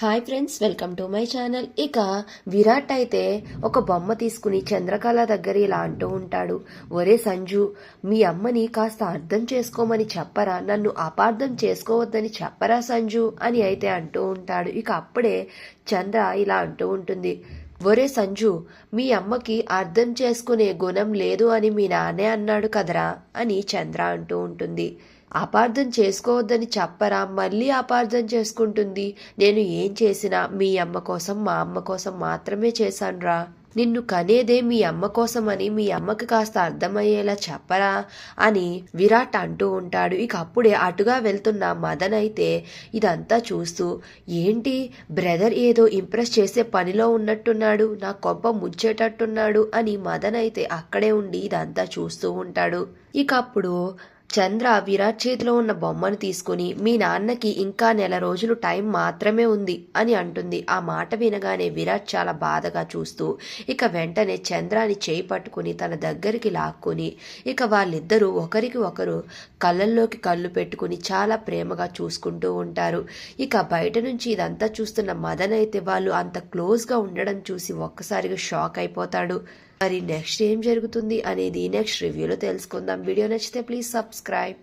Hi friends, welcome to my channel. ఇక విరాట్ అయితే ఒక బొమ్మ తీసుకుని చంద్రకళ దగ్గర ఇలా అంటూ ఉంటాడు. ఒరే సంజు, మీ అమ్మని కాస్త అర్థం చేసుకోమని చెప్పరా, నన్ను అపార్థం చేసుకోవద్దని చెప్పరా సంజు అని అయితే అంటూ ఉంటాడు. ఇక అప్పుడే చంద్ర ఇలా అంటూ ఉంటుంది. ఒరే సంజు, మీ అమ్మకి అర్థం చేసుకునే గుణం లేదు అని మీ నాన్నే అన్నాడు కదరా అని చంద్ర అంటూ ఉంటుంది. అపార్థం చేసుకోవద్దని చెప్పరా, మళ్ళీ అపార్థం చేసుకుంటుంది. నేను ఏం చేసినా మీ అమ్మ కోసం మా అమ్మ కోసం మాత్రమే చేశానురా. నిన్ను కనేదే మీ అమ్మ కోసమని మీ అమ్మకి కాస్త అర్థమయ్యేలా చెప్పరా అని విరాట్ అంటూ ఉంటాడు. ఇక అప్పుడే అటుగా వెళ్తున్న మదన్ అయితే ఇదంతా చూస్తూ, ఏంటి బ్రదర్ ఏదో ఇంప్రెస్ చేసే పనిలో ఉన్నట్టున్నాడు, నా కొంప ముంచేటట్టున్నాడు అని మదన్ అయితే అక్కడే ఉండి ఇదంతా చూస్తూ ఉంటాడు. ఇక అప్పుడు చంద్ర విరాట్ చేతిలో ఉన్న బొమ్మను తీసుకుని, మీ నాన్నకి ఇంకా నెల రోజులు టైం మాత్రమే ఉంది అని అంటుంది. ఆ మాట వినగానే విరాట్ చాలా బాధగా చూస్తూ ఇక వెంటనే చంద్రాని చేయి పట్టుకుని తన దగ్గరికి లాక్కుని ఇక వాళ్ళిద్దరూ ఒకరికి ఒకరు కళ్ళల్లోకి కళ్ళు పెట్టుకుని చాలా ప్రేమగా చూసుకుంటూ ఉంటారు. ఇక బయట నుంచి ఇదంతా చూస్తున్న మదన్ అయితే వాళ్ళు అంత క్లోజ్గా ఉండడం చూసి ఒక్కసారిగా షాక్ అయిపోతాడు. మరి నెక్స్ట్ ఏం జరుగుతుంది అనేది నెక్స్ట్ రివ్యూలో తెలుసుకుందాం. వీడియో నచ్చితే ప్లీజ్ సబ్స్క్రైబ్.